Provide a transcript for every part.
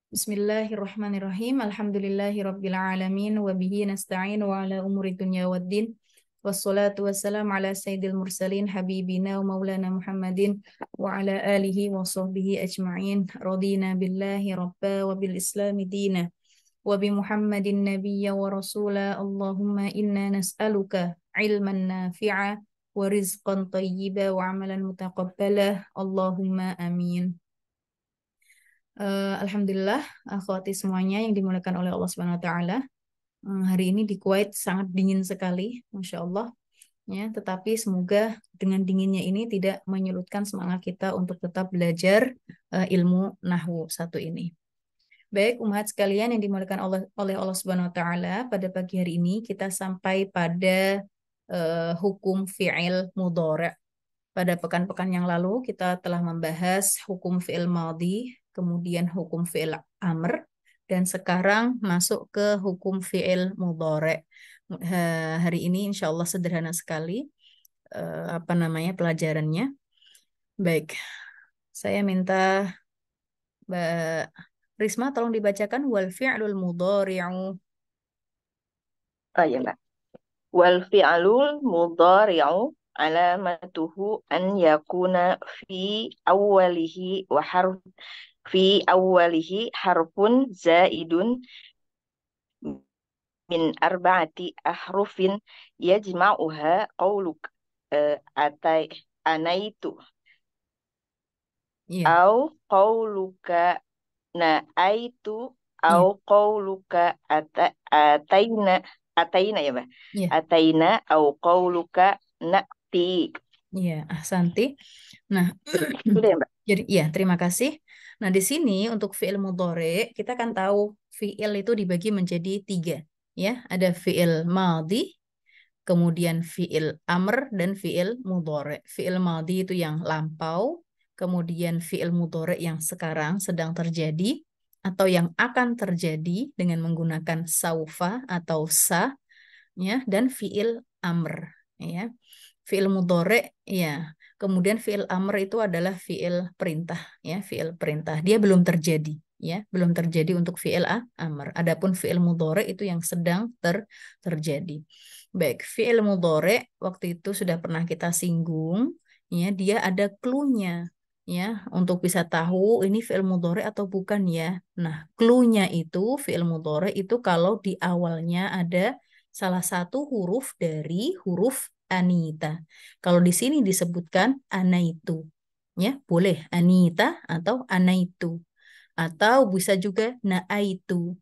Bismillahirrahmanirrahim. Alhamdulillahirabbil alamin wa bihi nasta'in wa ala umuri dunya waddin. Wassalatu wassalamu ala sayyidil mursalin habibina wa maulana Muhammadin wa ala alihi wa sahbihi ajma'in. Radina billahi rabba wa bil islami dina wa bi Muhammadin nabiyya wa rasula. Allahumma inna nas'aluka ilman nafi'a wa rizqan tayyiba wa amalan mutaqabbala. Allahumma amin. Alhamdulillah, akhwati semuanya yang dimuliakan oleh Allah Subhanahu wa taala. Hari ini di Kuwait sangat dingin sekali, Masya Allah. Ya, tetapi semoga dengan dinginnya ini tidak menyurutkan semangat kita untuk tetap belajar ilmu nahwu satu ini. Baik, umat sekalian yang dimuliakan oleh Allah Subhanahu wa taala, pada pagi hari ini kita sampai pada hukum fi'il mudhari'. Pada pekan-pekan yang lalu kita telah membahas hukum fi'il madhi, kemudian hukum fi'il amr, dan sekarang masuk ke hukum fi'il mudhari'. Hari ini insya Allah sederhana sekali pelajarannya. Baik, saya minta Mbak Risma tolong dibacakan wal fi'lul mudhari'u. Oh iya Mbak. Wal fi'lul mudhari'u alamatuhu an yakuna fi awwalihi harfun zaidun min arba'ati ahrufin yajma'uha qawluk atay anaitu Iya, au qawluka na'aitu iya, au qawluka atayna atayna ya Mbak. iya, Atayna au qawluka na'ti. iya. Ahsanti. Nah, Sudah ya Mbak? jadi iya, terima kasih. Nah, di sini untuk fi'il mudhari kita kan tahu fi'il itu dibagi menjadi tiga, ya. Ada fi'il madhi, kemudian fi'il amr dan fi'il mudhari. Fi'il madhi itu yang lampau, kemudian fi'il mudhari yang sekarang sedang terjadi atau yang akan terjadi dengan menggunakan saufa atau sa, ya, dan fi'il amr, ya. Fi'il mudhari, ya. Kemudian fi'il amr itu adalah fi'il perintah, ya, fi'il perintah. Dia belum terjadi, ya, belum terjadi untuk fi'il amr. Adapun fi'il mudhari itu yang sedang terjadi. Baik, fi'il mudhari waktu itu sudah pernah kita singgung, ya, dia ada clue-nya, ya, untuk bisa tahu ini fi'il mudhari atau bukan, ya. Nah, clue-nya itu fi'il mudhari itu kalau di awalnya ada salah satu huruf dari huruf Anita. Kalau di sini disebutkan anaitu, ya, boleh Anita atau anaitu. Atau bisa juga naaitu.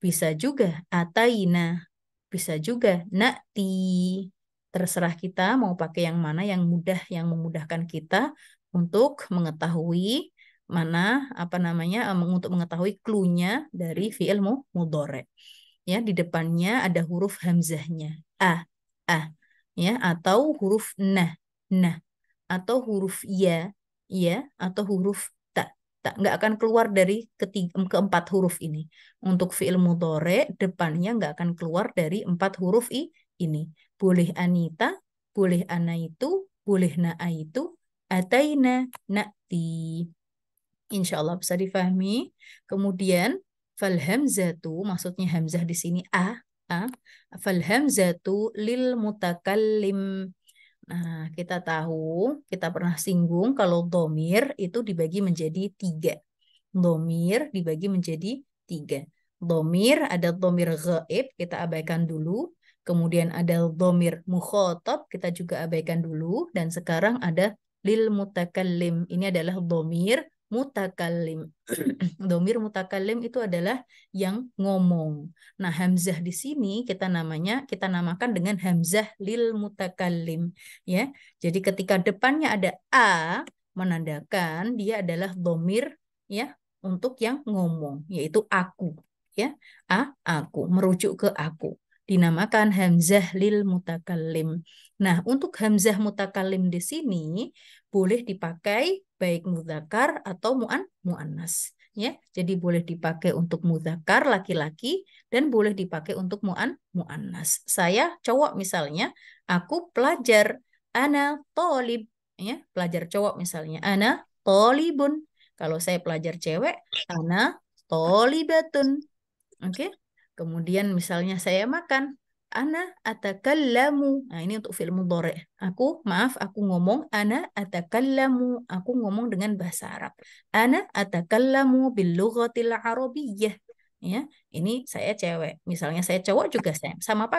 Bisa juga ataina. Bisa juga nakti. Terserah kita mau pakai yang mana yang mudah, yang memudahkan kita untuk mengetahui mana untuk mengetahui clue-nya dari fi'il mudhari. Ya, di depannya ada huruf hamzahnya. A, ya, atau huruf nah, atau huruf ya, atau huruf tak nggak akan keluar dari keempat huruf ini. Untuk fi'il mudhari depannya nggak akan keluar dari empat huruf ini. Boleh anita, boleh anaitu, boleh naaitu, ataina, na'ti. Insya Allah bisa difahami. Kemudian fal hamzatu, maksudnya hamzah di sini a. Fal hamzatu lil mutakallim. Nah, kita tahu, kita pernah singgung kalau domir itu dibagi menjadi tiga. Domir dibagi menjadi tiga. Domir, ada domir ghaib, kita abaikan dulu. Kemudian ada domir mukhotob, kita juga abaikan dulu. Dan sekarang ada lil mutakallim. Ini adalah domir mutakallim. Domir mutakallim itu adalah yang ngomong. Nah, hamzah di sini kita namakan dengan hamzah lil mutakallim, ya. Jadi ketika depannya ada a, menandakan dia adalah domir, ya, untuk yang ngomong, yaitu aku, ya. Aku merujuk ke aku. Dinamakan hamzah lil mutakallim. Nah, untuk hamzah mutakallim di sini boleh dipakai baik mudzakkar atau muannas, ya. Jadi boleh dipakai untuk mudzakkar laki-laki dan boleh dipakai untuk muannas. Saya cowok misalnya, aku pelajar, ana tolib, ya, pelajar cowok misalnya, ana tolibun. Kalau saya pelajar cewek, ana tolibatun. Oke. Kemudian misalnya saya makan. Ana atakallamu. Nah, ini untuk fi'il mudhari'. Aku ngomong ana atakallamu. Aku ngomong dengan bahasa Arab. Ana atakallamu bil lughatil arabiyyah. Ya, ini saya cewek. Misalnya saya cowok juga sama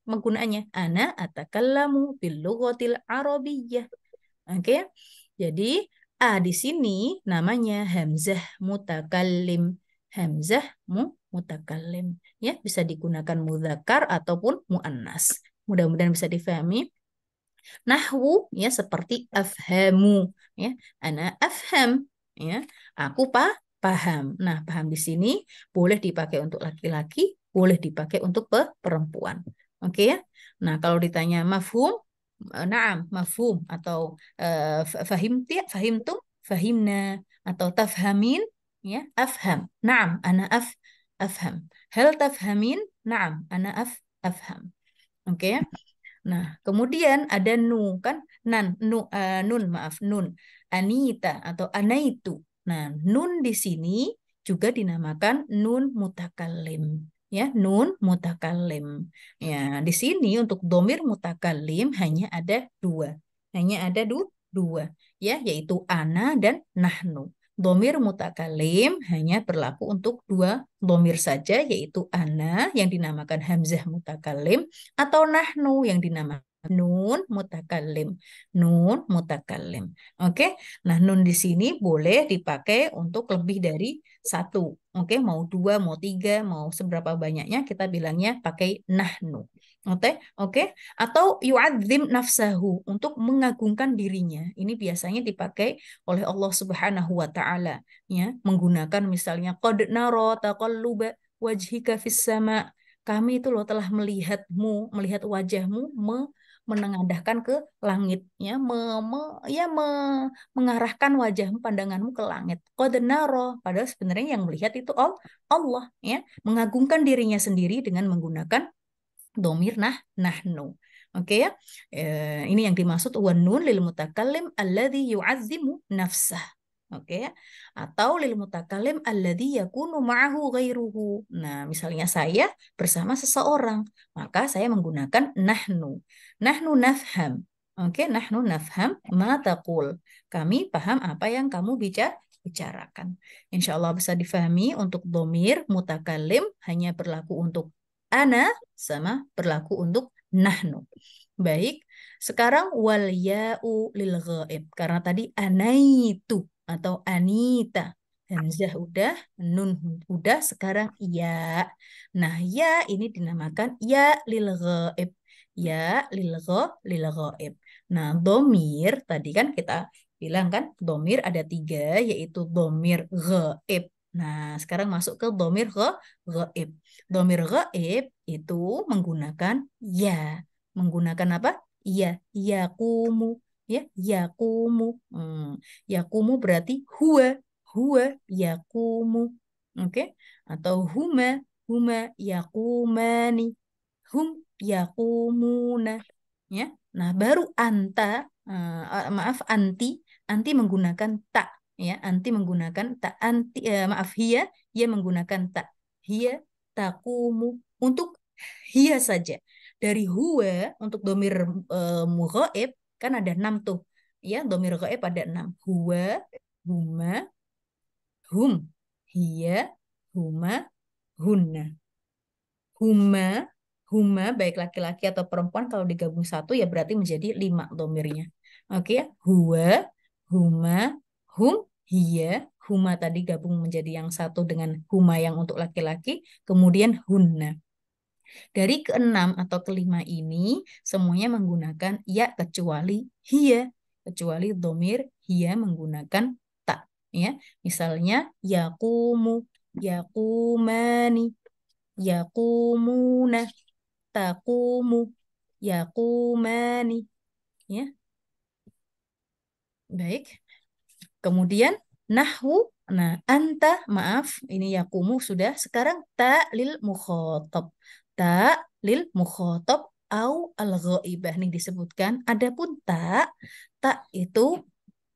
penggunaannya. Ana atakallamu bil lughatil arabiyyah. Oke. Jadi A di sini namanya hamzah mutakallim. Hamzah mutakallim. Ya, bisa digunakan mudzakkar ataupun muannas. Mudah-mudahan bisa difahami. Nahwu ya seperti afhamu ya. Ana afham ya. Aku paham. Nah, paham di sini boleh dipakai untuk laki-laki, boleh dipakai untuk perempuan. Oke ya. Nah, kalau ditanya mafhum, naam, mafhum atau fahimtum, fahimna atau tafhamin ya, afham. Naam, ana afham. Hal tafhamin? Naam, ana afham. Oke ya. Nah, kemudian ada nu kan nun maaf nun anita atau anaitu. Nah, nun di sini juga dinamakan nun mutakallim. Ya, nun mutakallim. Ya, di sini untuk domir mutakallim hanya ada dua. Hanya ada dua, ya, yaitu ana dan nahnu. Domir mutakalim hanya berlaku untuk dua domir saja, yaitu ana yang dinamakan hamzah mutakalim atau nahnu yang dinamakan nun mutakalim. Nun mutakalim. Oke, nah nun di sini boleh dipakai untuk lebih dari satu. Oke, mau dua, mau tiga, mau seberapa banyaknya kita bilangnya pakai nahnu. Oke, atau yu'adzim nafsahu untuk mengagungkan dirinya. Ini biasanya dipakai oleh Allah Subhanahu wa taala ya, menggunakan misalnya qad nara taqalluba wajhika fis sama. Kami itu loh telah melihat wajahmu menengadahkan ke langit ya, mengarahkan wajahmu pandanganmu ke langit. Qad nara, padahal sebenarnya yang melihat itu Allah ya, mengagungkan dirinya sendiri dengan menggunakan domir nahnu. Oke ya. Ini yang dimaksud wan nun lil mutakallim alladhi yu'azzimu nafsah. Oke ya. Atau lil mutakallim alladhi yakunu ma'ahu ghairuhu. Nah, misalnya saya bersama seseorang, maka saya menggunakan nahnu. Nahnu nafham. Oke, nahnu nafham ma taqul. Kami paham apa yang kamu bicarakan. Insya Allah bisa difahami untuk domir mutakallim hanya berlaku untuk ana sama berlaku untuk nahnu. Baik, sekarang wal ya'u lil ghaib. Karena tadi anaitu atau anita. Hamzah udah, nun udah, sekarang ya. Nah, ya ini dinamakan ya lil ghaib. Ya lil ghaib. Nah, domir tadi kan kita bilang kan, domir ada tiga, yaitu domir ghaib. Nah, sekarang masuk ke domir ghaib. Domir ghaib itu menggunakan ya. Menggunakan apa? Ya, yakumu. Ya, yakumu. Yakumu berarti huwa yakumu. Oke? Atau huma yakumani. Hum yakumuna. Ya. Nah, baru anta, maaf anti menggunakan tak. Ya, anti menggunakan tak. Maaf Hia menggunakan tak. Hia takumu untuk hia saja. Dari huwa untuk domir mughaib kan ada 6 tuh. Ya, domir ghaib ada 6. Huwa, huma, hum, hia, huma, hunna. Huma, huma baik laki-laki atau perempuan kalau digabung satu ya berarti menjadi 5 domirnya. Oke ya, huwa, huma, hum, hia, huma tadi gabung menjadi yang satu dengan huma yang untuk laki-laki, kemudian hunna. Dari keenam atau kelima ini semuanya menggunakan ya kecuali hia, kecuali domir hia menggunakan tak. Ya, misalnya yakumu, yakumani, yakumuna, takumu, yakumani. Ya, baik. Kemudian nahwu, nah anta, maaf, ini yakumu sudah. Sekarang ta lil mukhotob. Ta lil mukhotob au al-ghaibah nih disebutkan. Adapun ta itu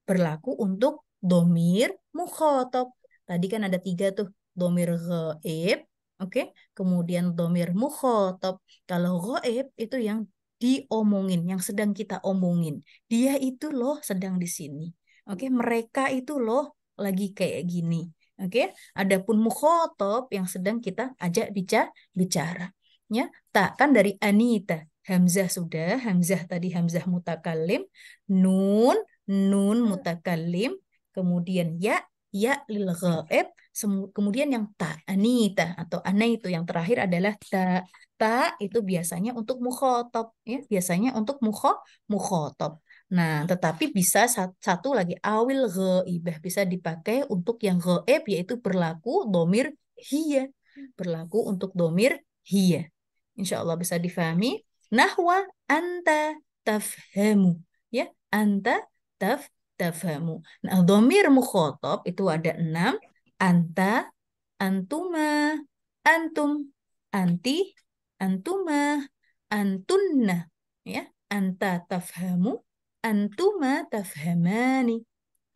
berlaku untuk domir mukhotob. Tadi kan ada 3 tuh. domir ghaib, oke, kemudian domir mukhotob. Kalau ghaib itu yang diomongin, yang sedang kita omongin. Dia itu loh sedang di sini. Oke, mereka itu loh lagi kayak gini. Oke, adapun mukhotob yang sedang kita ajak bicara. Ya, tak kan dari Anita. Hamzah sudah, Hamzah tadi Hamzah mutakalim, nun, nun mutakalim, kemudian ya lil ghaib, kemudian yang ta, Anita atau ana itu yang terakhir adalah ta. Ta itu biasanya untuk mukhotob, ya, biasanya untuk mukhotob. Nah, tetapi bisa satu lagi awil ghaibah bisa dipakai untuk yang ghaib yaitu berlaku domir hiya, berlaku untuk domir hiya. Insya Allah bisa difahami. Nahwa anta tafhamu, ya, anta tafhamu. Nah, domir mukhotob itu ada 6. Anta, antuma, antum, anti, antuma, antunna, ya. Anta tafhamu, antuma tafhamani,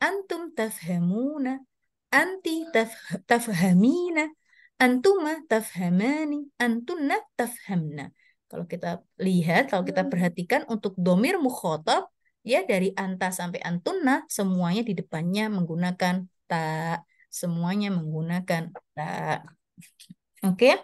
antum tafhamuna, anti tafhamina, antuma tafhamani, antunna tafhamna. Kalau kita lihat, kalau kita perhatikan untuk domir mukhotob, ya dari anta sampai antunna semuanya di depannya menggunakan ta, semuanya menggunakan ta. Oke.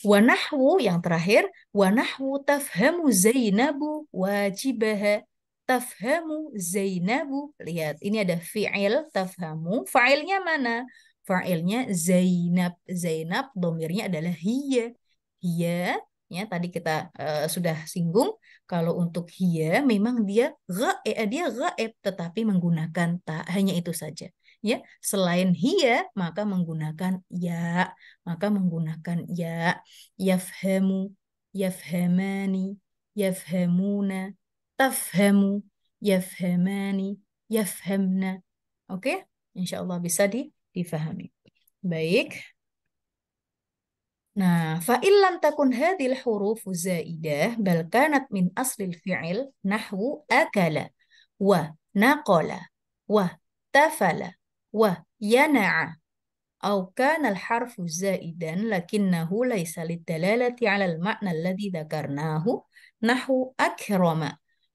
Wanahwu yang terakhir, wanahwu tafhamu Zainabu wajibaha. Tafhamu Zainabu. Lihat, ini ada fi'il tafhamu. Fa'ilnya mana? Fa'ilnya Zainab. Zainab domirnya adalah hiya. Hiya, ya tadi kita sudah singgung. Kalau untuk hiya memang dia gaib tetapi menggunakan ta. Hanya itu saja. Ya, selain hiya maka menggunakan ya, maka menggunakan ya. Yafhamu, yafhamani, yafhamuna, tafhamu, yafhamani, yafhamna. Oke, insya Allah bisa difahami. Baik. Nah, fa'illam takun hadhil hurufu zaidah bal kanat min aslil fi'il nahwu akala wa naqala wa tafala wa yana'a أو كان الحرف زائدا لكنه ليس للدلالة على المعنى الذي ذكرناه نحو أكرم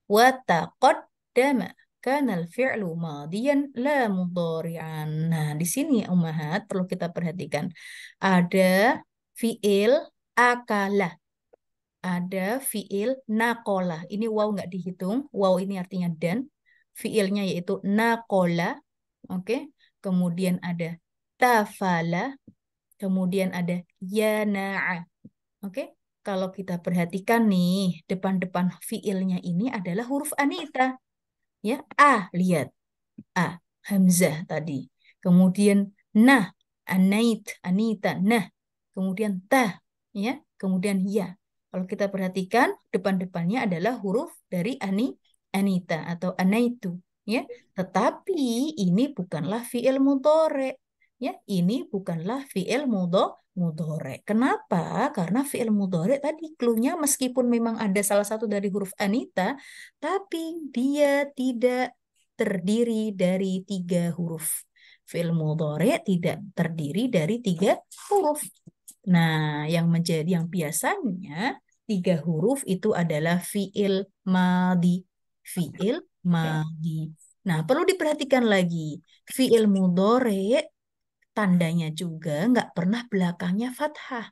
وتقدم كان الفعل ماضيا لا مضارعا. Nah, di sini Ummahat perlu kita perhatikan. Ada fiil akala, ada fiil nakola. Ini waw nggak dihitung. Waw ini artinya dan. Fiilnya yaitu nakola. Oke. Kemudian ada tafala, kemudian ada yana'a. Oke, kalau kita perhatikan nih, depan-depan fiilnya ini adalah huruf anita. Ya, lihat. Hamzah tadi. Kemudian nah, anait, anita, nah. Kemudian ya. Kemudian ya. Kalau kita perhatikan, depan-depannya adalah huruf dari anita atau anaitu. Ya, tetapi ini bukanlah fiil mudhari. Ya, ini bukanlah fiil mudhari. Kenapa? Karena fiil mudhari tadi cluenya meskipun memang ada salah satu dari huruf anita, tapi dia tidak terdiri dari 3 huruf. Fiil mudhari tidak terdiri dari 3 huruf. Nah, yang biasanya 3 huruf itu adalah fiil madi. Fiil madi. Nah, perlu diperhatikan lagi. Fiil mudhari tandanya juga nggak pernah belakangnya fathah.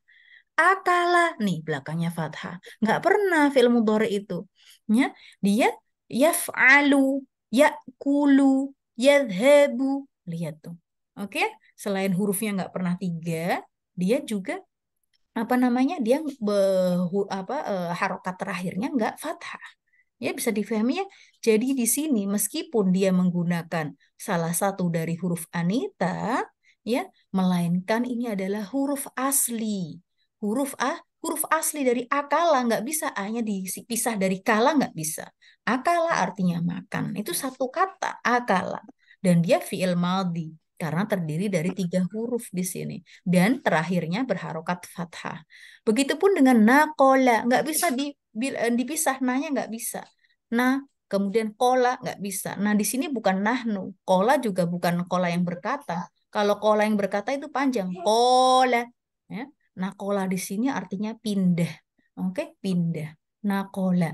Akala nih belakangnya fathah. Nggak pernah fiil mudhari itu. Ya, dia yaf'alu, ya'kulu, yadhabu. Lihat tuh. Oke, selain hurufnya nggak pernah 3, dia juga apa namanya? Dia harokat terakhirnya nggak fathah. Ya, bisa difahami ya. Jadi di sini meskipun dia menggunakan salah satu dari huruf anita, ya, melainkan ini adalah huruf asli. Huruf asli dari akala nggak bisa, A-nya dipisah dari kala nggak bisa. Akala artinya makan. Itu satu kata, akala. Dan dia fi'il madhi karena terdiri dari 3 huruf di sini. Dan terakhirnya berharokat fathah. Begitupun dengan nakola, nggak bisa dipisah, nanya nggak bisa. Nah, Kemudian kola nggak bisa. Nah, di sini bukan nahnu. Kola juga bukan kola yang berkata. Kalau kola yang berkata itu panjang. Kola. Ya. Nah, kola di sini artinya pindah. Oke, pindah. Nakola.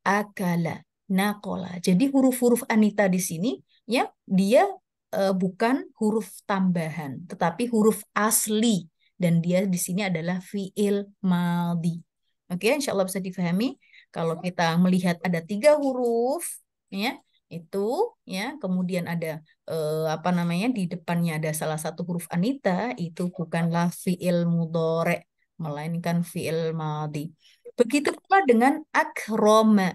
Akala. Nakola. Jadi huruf-huruf Anita di sini ya dia bukan huruf tambahan, tetapi huruf asli. Dan dia di sini adalah fiil maldi. Oke, insya Allah bisa difahami. Kalau kita melihat ada 3 huruf, ya, itu, ya, kemudian ada apa namanya di depannya ada salah satu huruf anita, itu bukanlah fiil mudhore, melainkan fiil madhi. Begitu pula dengan akroma,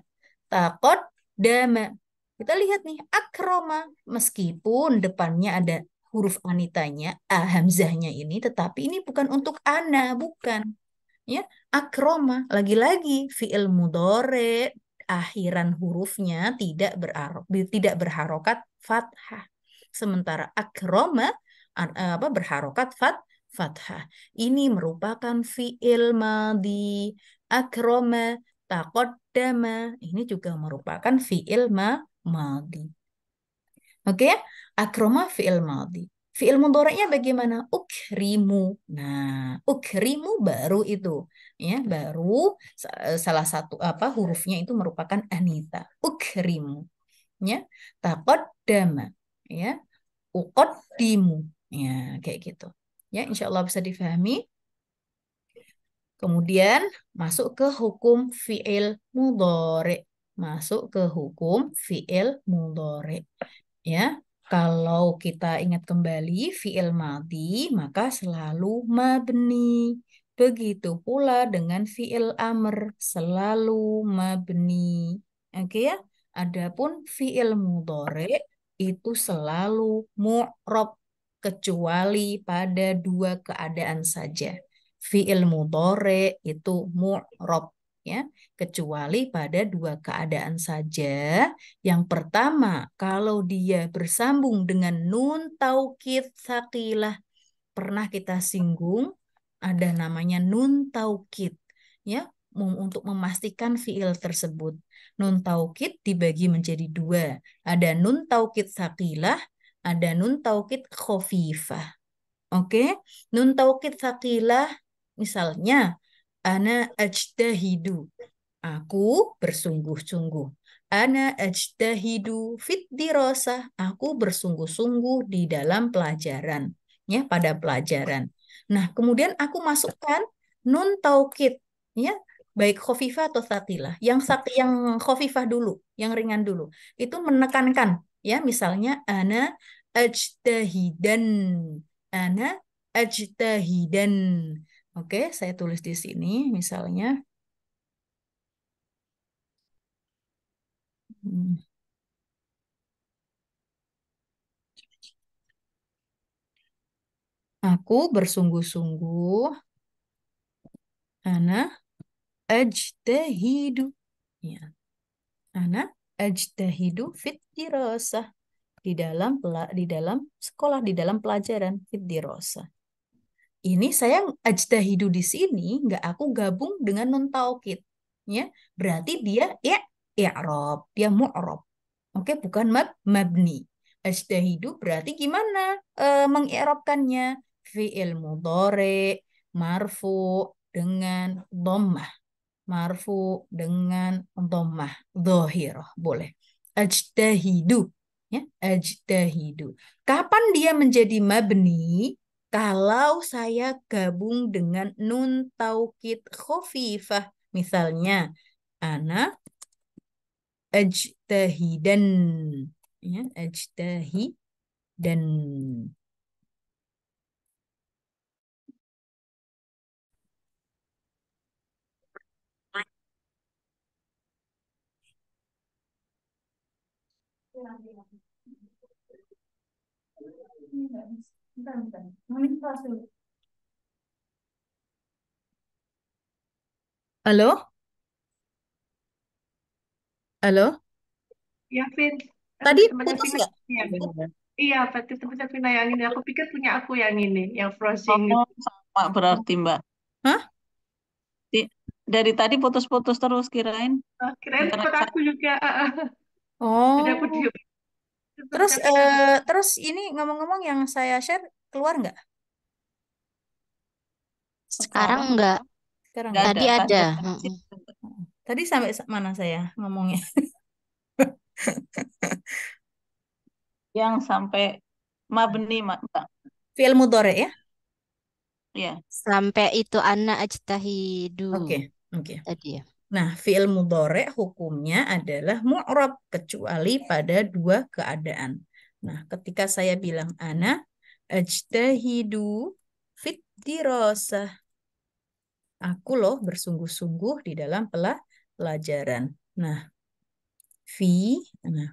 takot, dama. Kita lihat nih, akroma, meskipun depannya ada huruf anitanya, hamzahnya ini, tetapi ini bukan untuk ana, bukan. Ya, akroma lagi-lagi fiil mudhore akhiran hurufnya tidak berharokat fathah. Sementara akroma apa berharokat fathah. Ini merupakan fiil madhi. Akroma taqaddama ini juga merupakan fiil madhi. Oke ya? Akroma fi'il madhi. Fi'il mudhari'nya bagaimana? Ukrimu. Nah, ukrimu baru itu. Ya, baru salah satu apa hurufnya itu merupakan anita. Ukrimu. Ya. Taqaddama. Ya. Uqaddimu. Ya, kayak gitu. Ya, insya Allah bisa difahami. Kemudian masuk ke hukum fi'il mudhari'. Masuk ke hukum fi'il mudhari'. Ya, kalau kita ingat kembali fi'il madhi maka selalu mabni. Begitu pula dengan fi'il amr selalu mabni. Oke ya. Adapun fi'il mudhari itu selalu mu'rob kecuali pada 2 keadaan saja. Fi'il mudhari itu mu'rob ya, kecuali pada 2 keadaan saja. Yang pertama, kalau dia bersambung dengan nun taukid sakilah, pernah kita singgung, ada namanya nun taukid, ya, untuk memastikan fiil tersebut. Nun taukid dibagi menjadi 2, ada nun taukid sakilah, ada nun taukid khofifah. Oke, nun taukid sakilah, misalnya, ana ajtahidu. Aku bersungguh-sungguh. Ana ajtahidu fit dirasah. Aku bersungguh-sungguh di dalam pelajaran. Ya, pada pelajaran. Nah, kemudian aku masukkan nun taukid. Ya, baik khofifah atau sakilah. Yang khofifah dulu, yang ringan dulu. Itu menekankan. Ya, misalnya ana ajtahidan. Ana ajtahidan. Oke, saya tulis di sini misalnya. Hmm. Aku bersungguh-sungguh, ana ajtahidu. Ya, ana ajtahidu fit dirasah di dalam sekolah, di dalam pelajaran fit dirasah. Ini saya ajtahidu di sini nggak aku gabung dengan nun taukid. Ya, berarti dia i'rab, dia mu'rab. Oke, bukan mabni. Ajtahidu berarti gimana mengi'rabkannya? Fi'il mudhari marfu dengan dhammah. Marfu dengan dhammah dhahirah. Boleh. Ajtahidu. Ya, ajtahidu. Kapan dia menjadi mabni? Kalau saya gabung dengan nun taukid khafifah. Misalnya, ana ajtahidan, ya, ajtahidan. Halo, halo. Ya, Vin. Tadi Temannya putus Vina. nggak? Iya, iya, berarti temannya Vina yang ini. Aku pikir punya aku yang ini, yang frozen Oh, itu. sama berarti Mbak. Hah? Dari tadi putus-putus terus kirain Kirain internet bukan saya. aku juga. Jadi aku Oh, diam. terus Tapi nggak bisa. terus ini ngomong-ngomong yang saya share keluar nggak? Sekarang Sekarang enggak. Sekarang nggak nggak? ada Tadi kan? ada. Udah Mm-mm. Tadi sampai mana saya ngomongnya? yang sampai mabni, Mbak. Fi'il mudhari ya? Ya. Sampai itu anak ajtahidu Oke, oke. tadi ya. Nah, fi'il mudhari hukumnya adalah mu'rab kecuali pada dua keadaan. Nah, ketika saya bilang ana ajtahidu fit dirasah. Aku loh bersungguh-sungguh di dalam pelajaran. Nah, fi nah,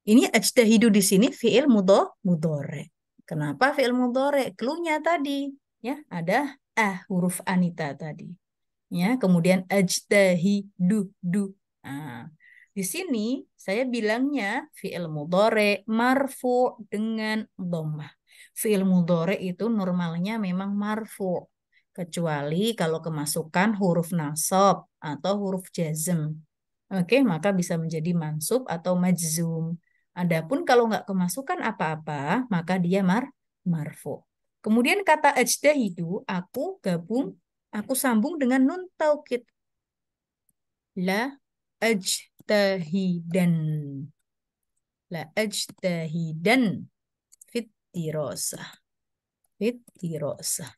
ini ajtahidu di sini fi'il mudhari. Kenapa fi'il mudhari? Cluenya tadi ya, ada huruf anita tadi. Ya, kemudian ajtahidu du. Nah, di sini saya bilangnya fi'il mudhari marfu dengan dhammah. Fi'il mudhari itu normalnya memang marfu kecuali kalau kemasukan huruf nasab atau huruf jazm. Oke, maka bisa menjadi mansub atau majzum. Adapun kalau nggak kemasukan apa-apa, maka dia marfu. Kemudian kata ajtahidu, aku sambung dengan nun taukid. La ajtahidan. La ajtahidan fit dirasah. Fit dirasah.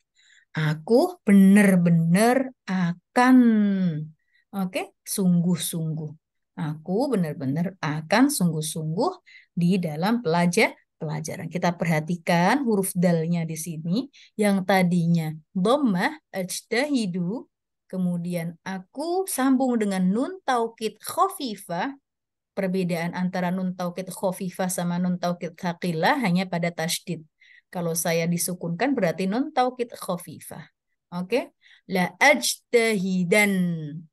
Aku benar-benar akan. Oke, sungguh-sungguh. Aku benar-benar akan sungguh-sungguh di dalam pelajaran. Kita perhatikan huruf dalnya di sini yang tadinya dhammah ajtahidu, kemudian aku sambung dengan nun taukid khafifah. Perbedaan antara nun taukid khafifah sama nun taukid tsaqilah hanya pada tasydid. Kalau saya disukunkan berarti nun taukid khafifah. Oke. La ajtahidan.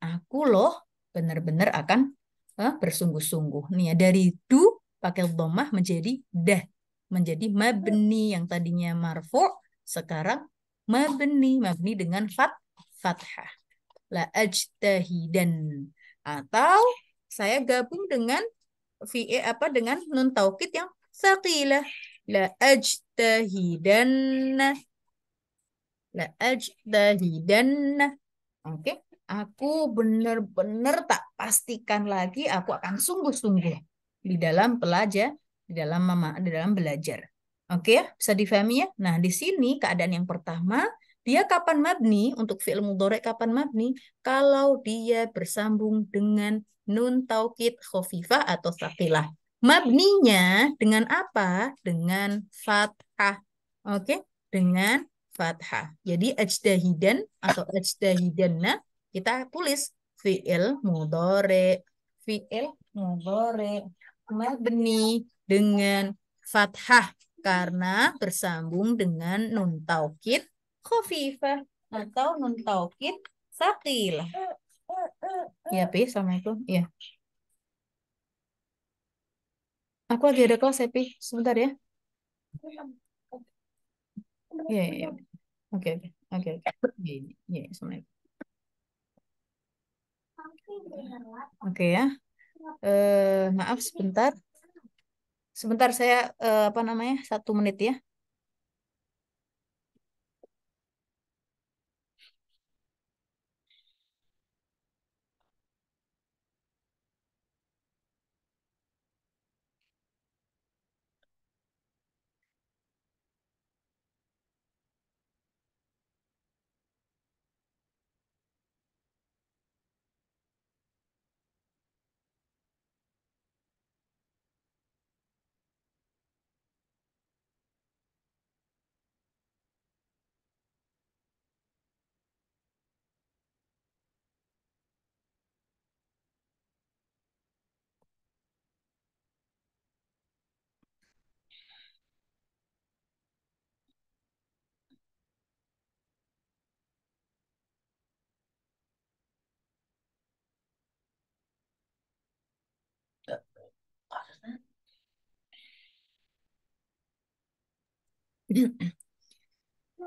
Aku loh benar-benar akan bersungguh-sungguh. Nih ya, dari du pakai dhammah menjadi dah. Menjadi mabni yang tadinya marfu sekarang mabni dengan fathah. La ajtahidan. Atau saya gabung dengan dengan nun taukid yang saqilah. La ajtahidanna. La ajtahidanna. Oke. Aku benar-benar tak pastikan lagi aku akan sungguh-sungguh di dalam di dalam belajar. Oke ya, bisa difahami ya? Nah, di sini keadaan yang pertama, dia kapan mabni untuk fi'il mudhari kapan mabni? Kalau dia bersambung dengan nun taukid khafifah atau tsaqilah. Mabninya dengan apa? Dengan fathah. Oke, dengan fathah. Jadi ajdahidan atau ajdahidanna kita tulis fi'il mudhari, fi'il mudhari mabni dengan fathah karena bersambung dengan nun taukid khafifah atau nun taukid saqilah. Ya, Pi, Assalamualaikum. Ya. Aku lagi ada kelas ya, Pi. Sebentar ya. Ya, ya, ya. Oke, oke. Oke, oke. Ya, ya, ya, Assalamualaikum. Oke ya. Maaf sebentar. Sebentar saya apa namanya? 1 menit ya.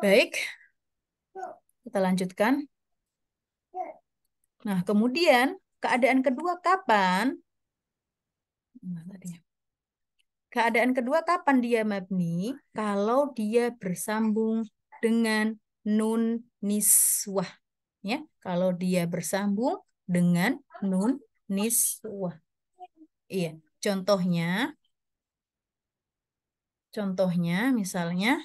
Baik, kita lanjutkan. Nah, kemudian keadaan kedua kapan? Nah, tadi. Keadaan kedua kapan dia mabni? Kalau dia bersambung dengan nun niswah. Ya, kalau dia bersambung dengan nun niswah. Iya, contohnya misalnya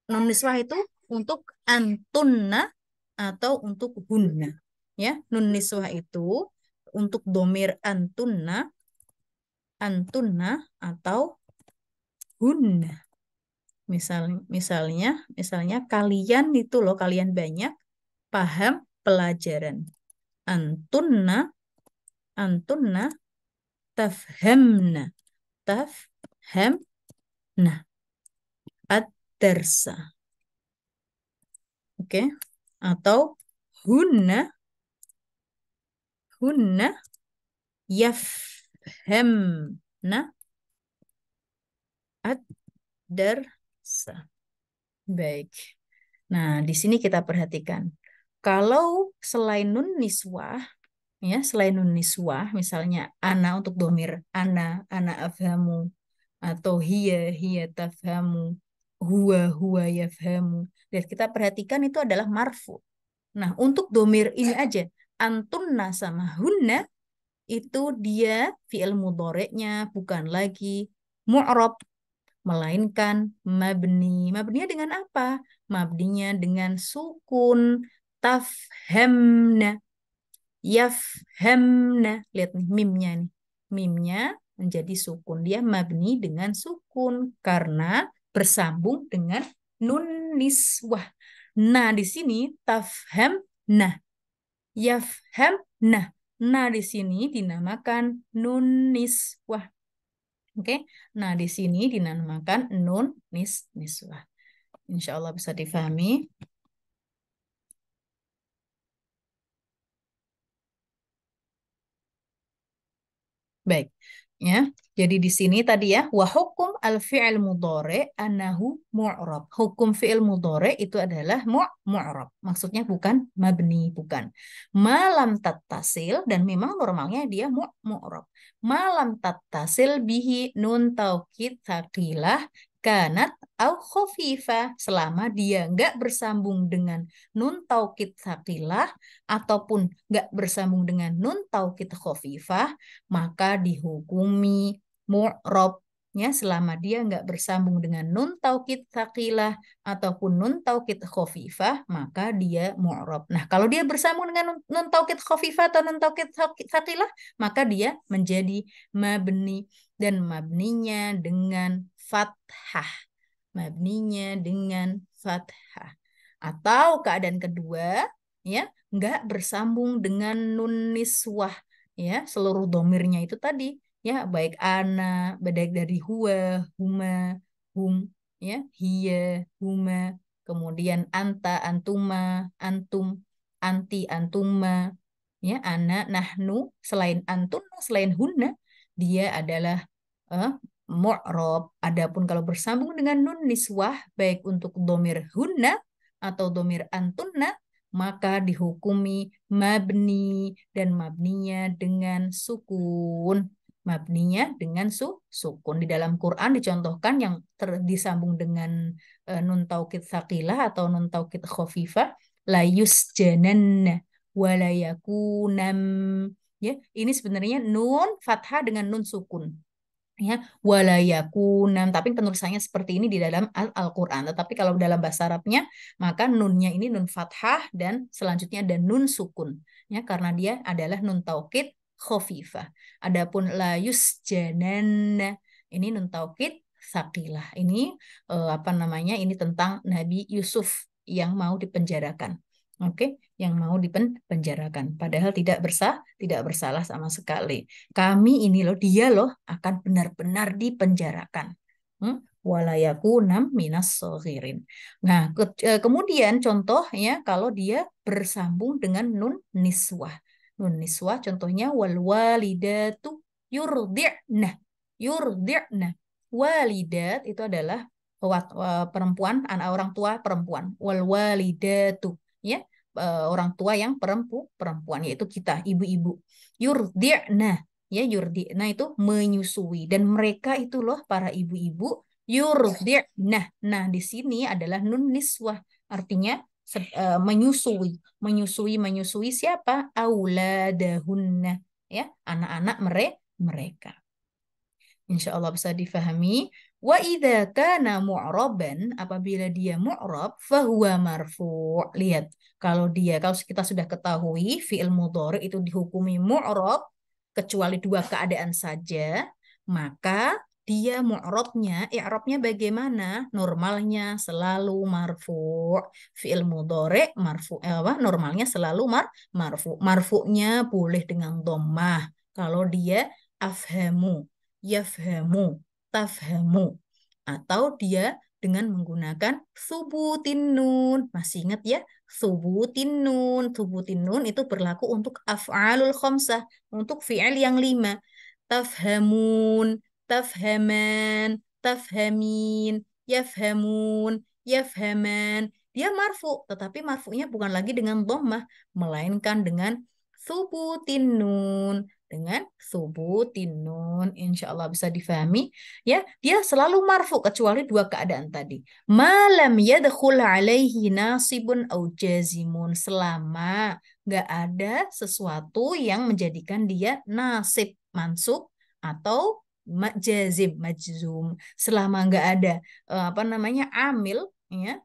nun niswah itu untuk antunna atau untuk hunna. Ya, nun niswah itu untuk domir antunna atau hunna. Misalnya kalian itu loh, kalian banyak paham pelajaran. Antunna, antunna tafhamna, tafhamna ad-darsa. Oke. Atau hunna yafhamna ad-darsa. Baik. Nah, di sini kita perhatikan. Kalau selain nun niswah, ya, selain nun niswah, misalnya ana untuk domir ana afhamu, atau hiya tafhamu, huwa yafhamu. Dan kita perhatikan itu adalah marfu. Nah, untuk domir ini aja, antunna sama hunna, itu dia fi'il mudhari'nya bukan lagi mu'rab, melainkan mabni. Mabninya dengan apa? Mabninya dengan sukun. Tafhamna, yafhamna. Lihat nih mimnya nih. Mimnya menjadi sukun. Dia mabni dengan sukun karena bersambung dengan nun niswah. Nah, di sini tafhamna, yafhamna. Nah, di sini dinamakan nun niswah. Oke. Nah, di sini dinamakan nun niswah. Insya Allah bisa difahami. Baik. Ya. Jadi di sini tadi ya, wa hukum al-fi'il mudhari annahu mu'rab. Hukum fi'il mudhari itu adalah mu'rab. Maksudnya bukan mabni, bukan. Malam tattasil, dan memang normalnya dia mu'rab. Malam tattasil bihi nun taukid tsaqilah kanat au khafifah, selama dia nggak bersambung dengan nun taukid tsaqilah ataupun nggak bersambung dengan nun taukid khafifah, maka dihukumi mu'rabnya selama dia nggak bersambung dengan nun taukid tsaqilah ataupun nun taukid khafifah, maka dia mu'rab. Nah, kalau dia bersambung dengan nun taukid khafifah atau nun taukid tsaqilah, maka dia menjadi mabni, dan mabninya dengan fathah. Mabninya dengan fathah. Atau keadaan kedua, ya, nggak bersambung dengan nun niswah, ya, seluruh domirnya itu tadi, ya, baik ana, baik dari huwa, huma, hum, ya, hiya, huma, kemudian anta, antuma, antum, anti, antuma, ya, ana, nahnu, selain antun, selain hunna, dia adalah mu'rob. Adapun kalau bersambung dengan nun niswah, baik untuk domir hunna atau domir antunna, maka dihukumi mabni, dan mabninya dengan sukun. Mabninya dengan sukun. Di dalam Quran dicontohkan yang disambung dengan nun taukid tsaqilah atau nun taukid khafifah, la yusjananna wa la yakunam. Ya, ini sebenarnya nun fathah dengan nun sukun. Ya, walayakunam, tapi penulisannya seperti ini di dalam Al-Quran. Tetapi kalau dalam bahasa Arabnya, maka nunnya ini nun fathah dan selanjutnya ada nun sukun, ya, karena dia adalah nun taukid khafifah. Adapun la yusjananna, ini nun taukid tsaqilah. Ini apa namanya? Ini tentang Nabi Yusuf yang mau dipenjarakan. Oke, yang mau dipenjarakan. Padahal tidak bersalah sama sekali. Kami ini loh, dia loh akan benar-benar dipenjarakan. Walayakunam minas soghirin. Nah, kemudian contoh ya, kalau dia bersambung dengan nun niswah. Nun niswah contohnya wal walidatu yurdi'na. Yurdi'na. Walidat itu adalah perempuan, anak orang tua perempuan. Wal walidatu, ya, orang tua yang perempuan, yaitu kita, ibu-ibu. Yurdi'na, ya yurdi'na itu menyusui, dan mereka itu loh para ibu-ibu yurdi'na. Nah, di sini adalah nun niswah, artinya menyusui siapa? Auladahunna, ya, anak-anak mereka. Insya Allah bisa difahami. Wa idza kana mu'raban, apabila dia mu'rab, fahuwa marfu'. Lihat, kalau kita sudah ketahui fi'il mudhari itu dihukumi mu'rab kecuali dua keadaan saja, maka dia mu'rabnya, i'rabnya bagaimana? Normalnya selalu marfu'. Fi'il mudhari normalnya selalu marfu'. Marfu'nya boleh dengan dhammah. Kalau dia afhamu, yafhamu, tafhamu, atau dia dengan menggunakan subutin nun. Masih ingat ya? Subutin nun. Subutin nun itu berlaku untuk af'alul khamsah, untuk fi'il yang 5. Tafhamun, tafhaman, tafhamin, yafhamun, yafhaman. Dia marfu, tetapi marfunya bukan lagi dengan dhammah, melainkan dengan subutin nun, dengan subutin nun. Insya Allah bisa difahami ya. Dia selalu marfu kecuali dua keadaan tadi. Malam yadkhul alaihi nasibun au jazimun, selama nggak ada sesuatu yang menjadikan dia nasib, mansub, atau jazim, majzum. Selama nggak ada amil, ya,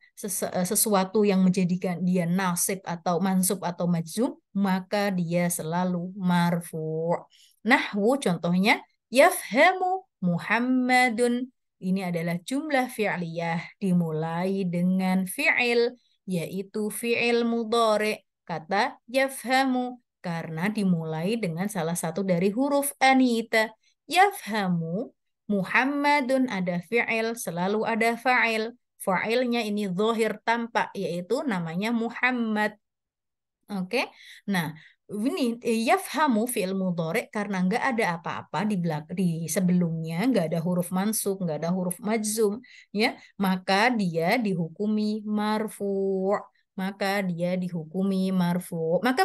sesuatu yang menjadikan dia nasib atau mansub atau majzum, maka dia selalu marfu'. Nahwu contohnya yafhamu Muhammadun. Ini adalah jumlah fi'liyah dimulai dengan fi'il, yaitu fi'il mudhari. Kata yafhamu karena dimulai dengan salah satu dari huruf anita. Yafhamu Muhammadun, ada fi'il, selalu ada fa'il. Fa'ilnya ini zahir, tampak, yaitu namanya Muhammad. Oke. Nah, ini yafhamu fi'il mudhari karena nggak ada apa-apa di sebelumnya, nggak ada huruf mansub, nggak ada huruf majzum, ya, maka dia dihukumi marfu'. Maka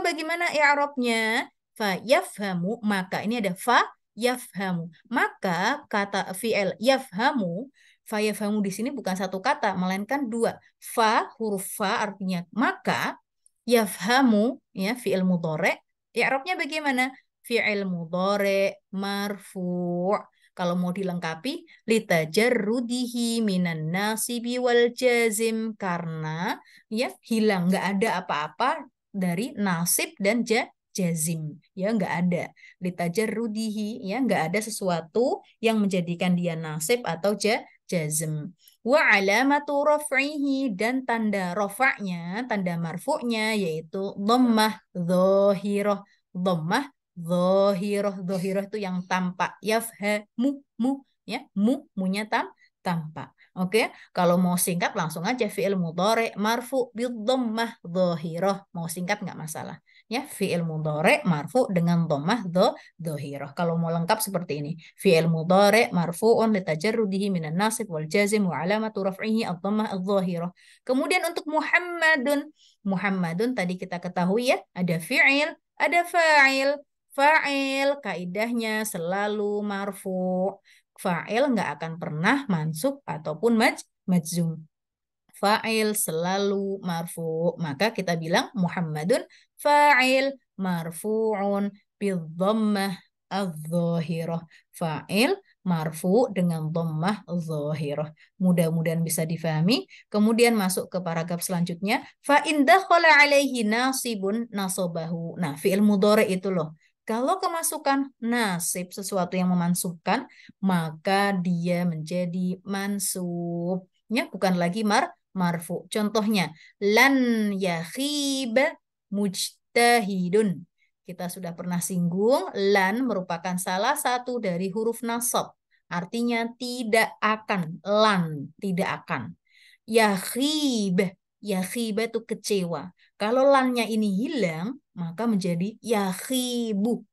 bagaimana i'rabnya? Fa yafhamu, maka ini ada fa yafhamu. Maka kata fi'il yafhamu, fa yafhamu di sini bukan satu kata, melainkan dua. Fa, huruf fa artinya maka, yafhamu, ya, fi'il mudhari. I'rabnya bagaimana? Fi'il mudhari marfu'. Kalau mau dilengkapi, litajarrudihi minan nasibi wal jazim, karena ya hilang, nggak ada apa-apa dari nasib dan jazim, ya, nggak ada. Litajarrudihi, ya, nggak ada sesuatu yang menjadikan dia nasib atau jazm. Wa alamatu raf'ihi, dan tanda rafa'nya, tanda marfu'nya yaitu dhammah dhahirah. Dhammah dhahirah itu yang tampak. Yafhamu, ya, munya tampak. Oke, kalau mau singkat langsung aja fi'il mudhari marfu' bidhammah dhahirah. Mau singkat nggak masalah. Ya, fi'il mudhari marfu' dengan dhammah dhahirah. Kalau mau lengkap seperti ini. Fi'il mudhari marfu'un litajarrudihi minan nasib wal jazim wa alamatu raf'ihi ad-dhammah adh-dhahirah. Kemudian untuk Muhammadun tadi kita ketahui ya, ada fi'il, ada fa'il. Fa'il kaidahnya selalu marfu'. Fa'il nggak akan pernah mansub ataupun majzum. Fa'il selalu marfu'. Maka kita bilang Muhammadun fa'il marfu'un bidhammah adh-dhahirah. Fa'il marfu' dengan dhammah adh-dhahirah. Mudah-mudahan bisa difahami. Kemudian masuk ke paragraf selanjutnya. Fa in dakhala alaihi nasibun nasabahu. Nah, fi'il mudhari itu loh. Kalau kemasukan nasib, sesuatu yang memansubkan, maka dia menjadi mansub. Ya, bukan lagi marfu. Contohnya, lan yakhib mujtahidun. Kita sudah pernah singgung, lan merupakan salah satu dari huruf nasab. Artinya tidak akan, lan, tidak akan. Yakhib itu kecewa. Kalau lannya ini hilang, maka menjadi yakhibu.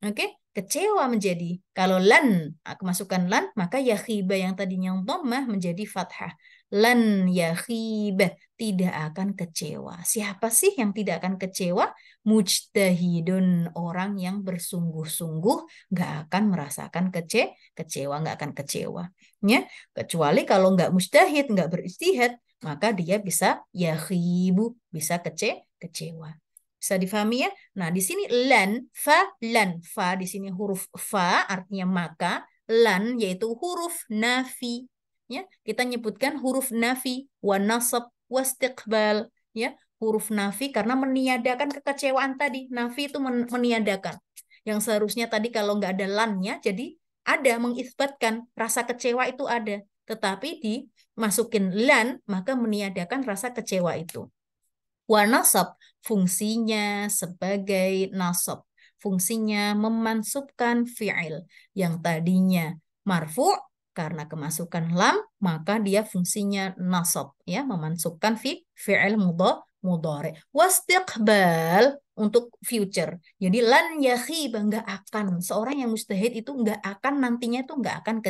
Oke? kecewa menjadi. Kalau lan, kemasukan lan, maka yakhiba yang tadinya dhammah menjadi fathah. Lan yakhiba, tidak akan kecewa. Siapa sih yang tidak akan kecewa? Mujtahidun, orang yang bersungguh-sungguh nggak akan merasakan kecewa, nggak akan kecewa. Ya, kecuali kalau nggak mujtahid, nggak beristihad, maka dia bisa yakhibu, bisa kecewa. Bisa difahami ya? Nah, di sini lan. Fa di sini huruf fa artinya maka, lan yaitu huruf nafi. Ya, kita nyebutkan huruf nafi, wa nasab, wa istiqbal. Ya, huruf nafi karena meniadakan kekecewaan tadi. Nafi itu meniadakan. Yang seharusnya tadi kalau nggak ada lannya, jadi ada mengisbatkan rasa kecewa itu ada. Tetapi dimasukin lan, maka meniadakan rasa kecewa itu. Wa nasab, fungsinya sebagai nasab. Fungsinya memansubkan fi'il yang tadinya marfu' karena kemasukan lam, maka dia fungsinya nasab, ya, memansubkan fi'il mudhari. Wastiqbal untuk future. Jadi lan yakhib, enggak akan. Seorang yang mustahid itu enggak akan, nantinya itu enggak akan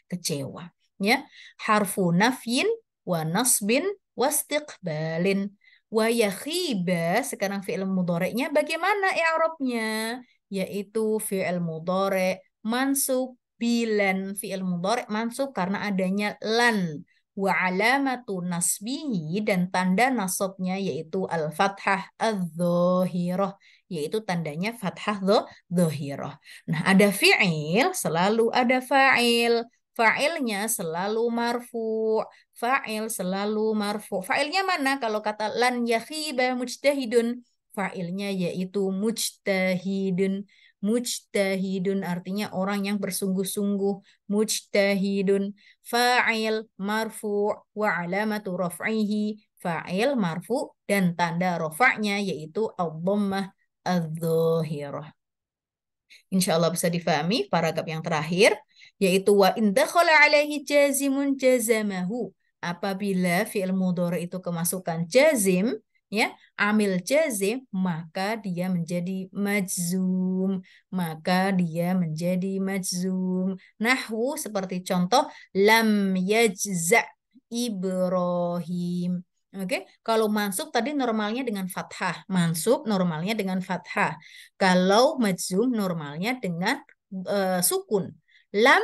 kecewa. Ya, harfu nafyin wa nasbin wastiqbalin. Wa yakhiba, sekarang fi'il mudhari'nya bagaimana i'rabnya? Yaitu fi'il mudhari' mansub bilan, fi'il mudhari' mansub karena adanya lan. Wa alamatu nasbihi, dan tanda nasabnya yaitu al-fathah adz-dzahirah, yaitu tandanya fathah dzahirah. Nah, ada fi'il, selalu ada fa'il. Fa'ilnya selalu marfu'. Fa'il selalu marfu. Fa'ilnya mana? Kalau kata lan yakhiba mujtahidun, fa'ilnya yaitu mujtahidun. Mujtahidun artinya orang yang bersungguh-sungguh. Mujtahidun. Fa'il marfu wa alamatu raf'ihi. Fa'il marfu dan tanda rafa'nya yaitu ad-dhammah adz-dzahirah. Insya Allah bisa difahami paragraf yang terakhir, yaitu wa in dakhala alaihi jazimun jazamahu. Apabila fi'il mudhari itu kemasukan jazim, ya, amil jazim, maka dia menjadi majzum. Maka dia menjadi majzum. Nahwu seperti contoh lam yajza' Ibrahim. Oke, kalau mansub tadi normalnya dengan fathah. Mansub normalnya dengan fathah. Kalau majzum normalnya dengan sukun. Lam,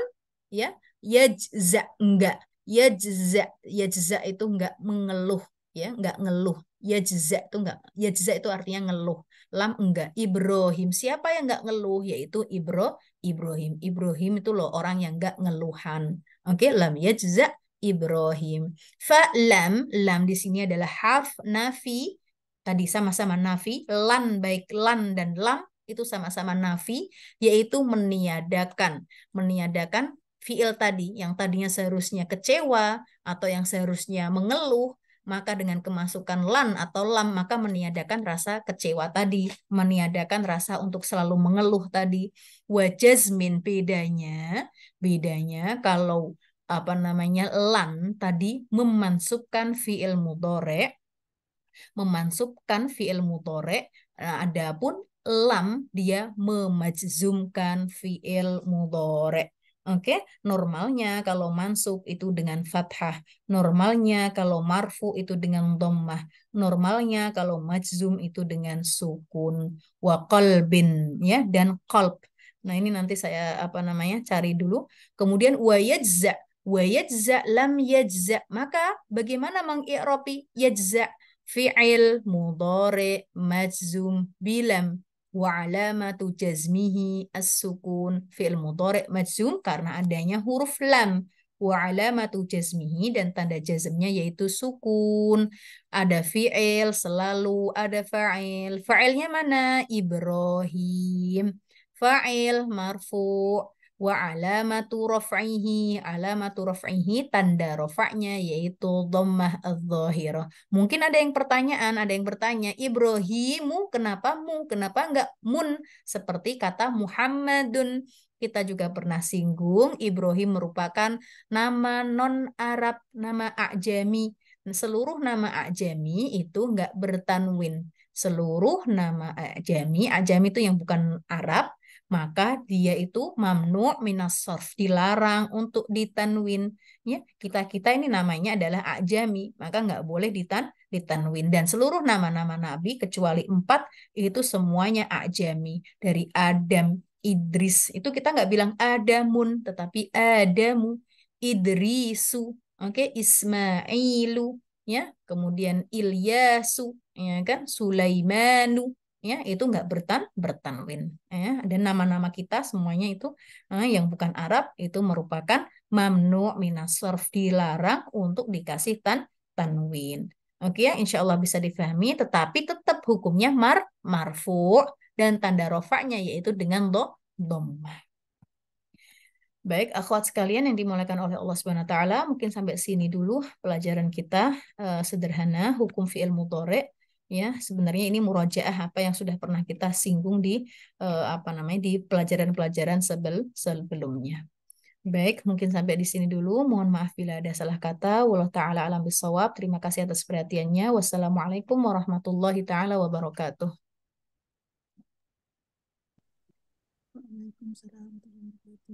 ya, yajza, enggak. Yajza itu enggak mengeluh, ya, enggak ngeluh. Yajza itu enggak. Yajza itu artinya ngeluh. Lam enggak. Ibrahim, siapa yang enggak ngeluh? Yaitu Ibrahim. Ibrahim itu loh orang yang enggak ngeluhan. Oke, lam yajza Ibrahim. Lam di sini adalah harf nafi. Tadi sama-sama nafi. Lan, baik lan dan lam itu sama-sama nafi, yaitu meniadakan. Meniadakan fiil tadi, yang tadinya seharusnya kecewa atau yang seharusnya mengeluh, maka dengan kemasukan lan atau lam, maka meniadakan rasa kecewa tadi, meniadakan rasa untuk selalu mengeluh tadi. Wa jazmin, bedanya kalau lan tadi memansubkan fi'il mudhari', adapun lam dia memajzumkan fi'il mudhari'. Oke, normalnya kalau mansub itu dengan fathah, normalnya kalau marfu itu dengan dhammah, normalnya kalau majzum itu dengan sukun. Wa qalbin, ya, dan qalb. Nah, ini nanti saya cari dulu. Kemudian wa yajza lam yajza. Maka bagaimana mengi'rabi yajza? Fi'il mudhari majzum bilam wa alamatu jazmihi as-sukun. Fi'il mudhari majzum karena adanya huruf lam. Wa alamatu jazmihi, dan tanda jazmnya yaitu sukun. Ada fi'il, selalu ada fa'il. Fa'ilnya mana? Ibrahim. Fa'il marfu' wa alamatu raf'ihi, tanda rafa'nya yaitu dhammah adz-dzahirah. Mungkin ada yang bertanya, Ibrahimu kenapa enggak mun seperti kata Muhammadun? Kita juga pernah singgung Ibrahim merupakan nama non-Arab, nama a'jami. Seluruh nama a'jami itu enggak bertanwin. Seluruh nama a'jami itu yang bukan Arab, maka dia itu mamnu minas sarf, dilarang untuk ditanwin. Ya, kita ini namanya adalah ajami, maka nggak boleh ditanwin. Dan seluruh nama-nama Nabi kecuali 4 itu semuanya ajami. Dari Adam, Idris, itu kita nggak bilang Adamun, tetapi Adamu, Idrisu, oke, Ismailu, ya, kemudian Ilyasu, ya kan, Sulaimanu, ya, itu nggak bertanwin, ya. Dan nama-nama kita semuanya itu yang bukan Arab itu merupakan mamnu minas sarf, dilarang untuk dikasih tanwin. Oke ya, insya Allah bisa difahami, tetapi tetap hukumnya marfu dan tanda rofaknya yaitu dengan dhammah. Baik, akhwat sekalian yang dimuliakan oleh Allah Subhanahu wa taala, mungkin sampai sini dulu pelajaran kita sederhana hukum fi'il mudhari. Ya, sebenarnya ini murojaah apa yang sudah pernah kita singgung di di pelajaran-pelajaran sebelumnya. Baik, mungkin sampai di sini dulu. Mohon maaf bila ada salah kata. Wallahu taala alam bisawab. Terima kasih atas perhatiannya. Wassalamualaikum warahmatullahi taala wabarakatuh. Waalaikumsalam warahmatullahi wabarakatuh.